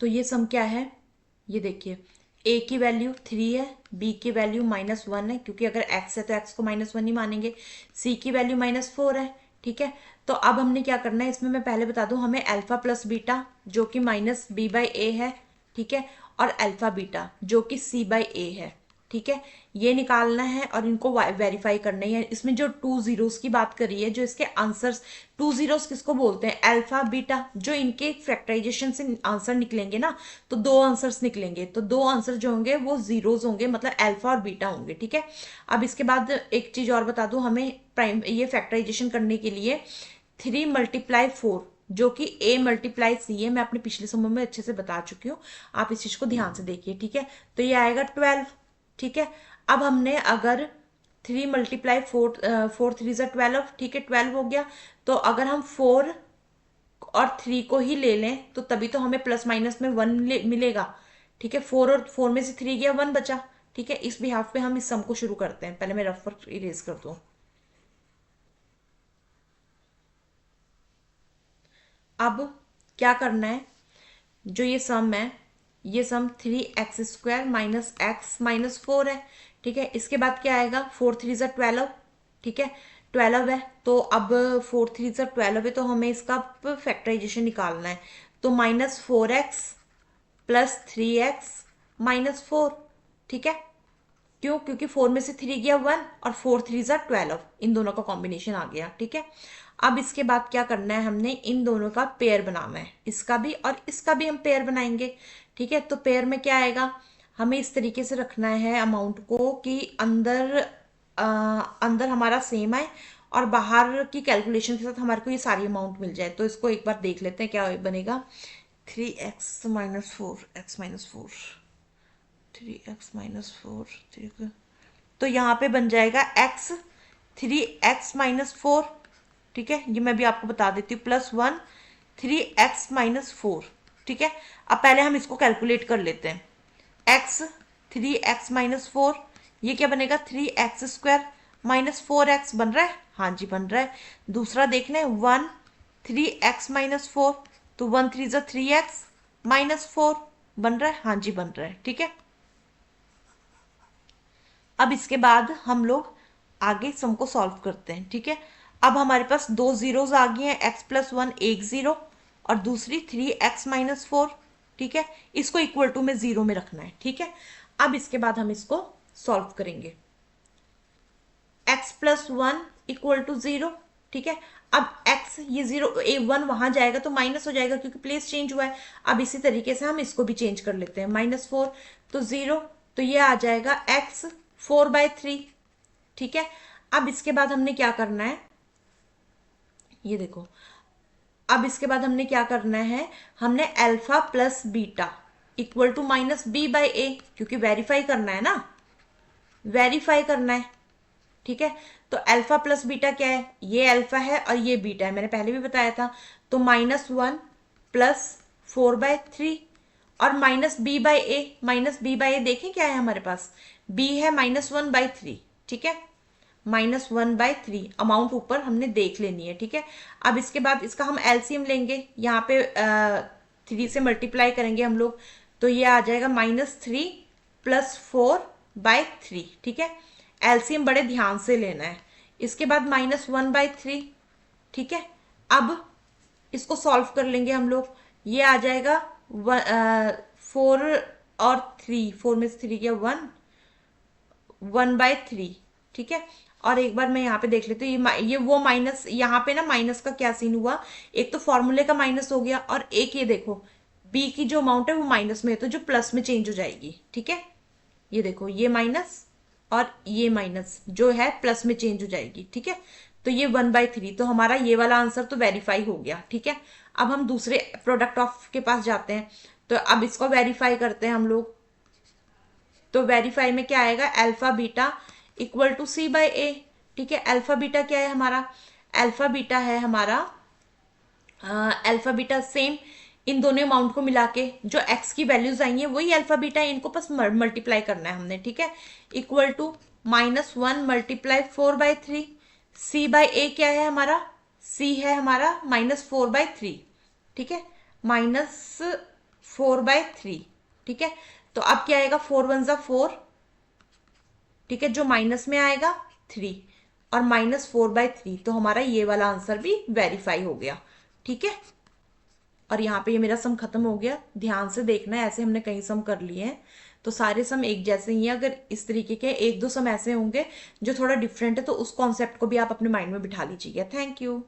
तो ये सम क्या है, ये देखिए a की वैल्यू 3 है, b की वैल्यू -1 है, क्योंकि अगर x है तो x को -1 ही मानेंगे, c की वैल्यू -4 है। ठीक है, तो अब हमने क्या करना है, इसमें मैं पहले बता दूं, हमें अल्फा प्लस बीटा जो कि -b/a है, ठीक है, और अल्फा बीटा जो कि c/a है, ठीक है, ये निकालना है और इनको वेरीफाई करना है। इसमें जो 2 जीरोस की बात करी है, जो इसके आंसर्स 2 जीरोस किसको बोलते हैं, अल्फा बीटा, जो इनके फैक्टराइजेशन से आंसर निकलेंगे ना, तो दो आंसर्स निकलेंगे, तो दो आंसर जो होंगे वो जीरोस होंगे, मतलब अल्फा और बीटा होंगे। ठीक है, अब इसके बाद एक चीज और बता दूं, हमें प्राइम ये फैक्टराइजेशन करने के लिए 3 × 4 जो कि a × c है, मैं अपने पिछले समूह में अच्छे से बता चुकी हूँ, आप इस चीज को ध्यान से देखिए। ठीक है, तो ये आएगा 12। ठीक है, अब हमने अगर 3 × 4, 4 3 12, ठीक है, 12 हो गया। तो अगर हम 4 और 3 को ही ले लें तो तभी तो हमें प्लस माइनस में 1 मिलेगा। ठीक है, 4 और 4 में से 3 गया, 1 बचा। ठीक है, इस बिहाफ पे हम इस सम को शुरू करते हैं। पहले मैं रफ वर्क इरेज कर दूं। अब क्या करना है, जो ये सम है, ये सम 3x² - x - 4 है। ठीक है, इसके बाद क्या आएगा, 4 3 12। ठीक है, 12 है, तो अब 4 3 12 है, तो हमें इसका फैक्टराइजेशन निकालना है। तो -4x + 3x - 4। ठीक है, क्यों, क्योंकि 4 में से 3 गया 1 और 4 3 12, इन दोनों का कॉम्बिनेशन आ गया। ठीक है, अब इसके बाद क्या करना है, हमने इन दोनों का पेयर बनाना है, इसका भी और इसका भी हम पेयर बनाएंगे। ठीक है, तो पेयर में क्या आएगा, हमें इस तरीके से रखना है अमाउंट को कि अंदर हमारा सेम आए और बाहर की कैलकुलेशन के साथ हमारे को ये सारी अमाउंट मिल जाए। तो इसको एक बार देख लेते हैं क्या बनेगा, 3x - 4 x - 4, 3x - 4, 3। तो यहाँ पे बन जाएगा x 3x - 4। ठीक है, ये मैं भी आपको बता देती हूँ, +1 3x - 4। ठीक है, अब पहले हम इसको कैलकुलेट कर लेते हैं। x 3x - 4, ये क्या बनेगा, 3x² - 4x बन रहा है, हाँ जी बन रहा है। दूसरा देख लें, 1 3x - 4, तो 1 3 3x - 4 बन रहा है, हाँ जी बन रहा है। ठीक है, अब इसके बाद हम लोग आगे सम को सॉल्व करते हैं। ठीक है, अब हमारे पास दो जीरोस आ गए हैं, x + 1 एक जीरो और दूसरी 3x - 4। ठीक है, इसको इक्वल टू में जीरो में रखना है। ठीक है, अब इसके बाद हम इसको सॉल्व करेंगे, x + 1 = 0। ठीक है, अब x ये 0 1 वहां जाएगा तो माइनस हो जाएगा क्योंकि प्लेस चेंज हुआ है। अब इसी तरीके से हम इसको भी चेंज कर लेते हैं, -4 तो 0, तो ये आ जाएगा x 4/3। ठीक है, अब इसके बाद हमने क्या करना है, ये देखो, अब इसके बाद हमने क्या करना है, हमने alpha plus beta equal to -b/a, क्योंकि वेरीफाई करना है ना, वेरीफाई करना है। ठीक है, तो अल्फा प्लस बीटा क्या है, ये अल्फा है और ये बीटा है, मैंने पहले भी बताया था। तो -1 + 4/3 और -b/a देखें क्या है हमारे पास, b है -1/3। ठीक है, -1/3 अमाउंट ऊपर हमने देख लेनी है। ठीक है, अब इसके बाद इसका हम एलसीएम लेंगे, यहाँ पे 3 से मल्टीप्लाई करेंगे हम लोग, तो ये आ जाएगा -3 + 4/3। ठीक है, एलसीएम बड़े ध्यान से लेना है। इसके बाद -1/3। ठीक है, अब इसको सॉल्व कर लेंगे हम लोग, ये आ जाएगा 4 और 3, 4 में से 3 गया 1, 1/3। ठीक है, और एक बार मैं यहाँ पे देख लेती हूँ, ये वो माइनस, यहाँ पे ना माइनस का क्या सीन हुआ, एक तो फॉर्मूले का माइनस हो गया और एक ये देखो बी की जो अमाउंट है वो माइनस में है, तो जो प्लस में चेंज हो जाएगी। ठीक है, ये देखो ये माइनस और ये माइनस जो है प्लस में चेंज हो जाएगी। ठीक है, तो ये 1/3, तो हमारा ये वाला आंसर तो वेरीफाई हो गया। ठीक है, अब हम दूसरे प्रोडक्ट ऑफ के पास जाते हैं, तो अब इसको वेरीफाई करते हैं हम लोग। तो वेरीफाई में क्या आएगा, अल्फा बीटा = c/a। ठीक है, अल्फा बीटा क्या है हमारा, अल्फा बीटा है हमारा, अल्फा बीटा सेम इन दोनों अमाउंट को मिला के जो x की वैल्यूज आई हैं वही अल्फा बीटा है, इनको बस मल्टीप्लाई करना है हमने। ठीक है, इक्वल टू -1 × 4/3, c/a क्या है हमारा, c है हमारा -4/3। ठीक है, 4/3। ठीक है, तो अब क्या आएगा, 4 × 1 = 4। ठीक है, जो माइनस में आएगा 3 और -4/3, तो हमारा ये वाला आंसर भी वेरीफाई हो गया। ठीक है, और यहाँ पे ये मेरा सम खत्म हो गया। ध्यान से देखना है, ऐसे हमने कई सम कर लिए हैं, तो सारे सम एक जैसे ही हैं। अगर इस तरीके के एक दो सम ऐसे होंगे जो थोड़ा डिफरेंट है, तो उस कॉन्सेप्ट को भी आप अपने माइंड में बिठा लीजिएगा। Thank you.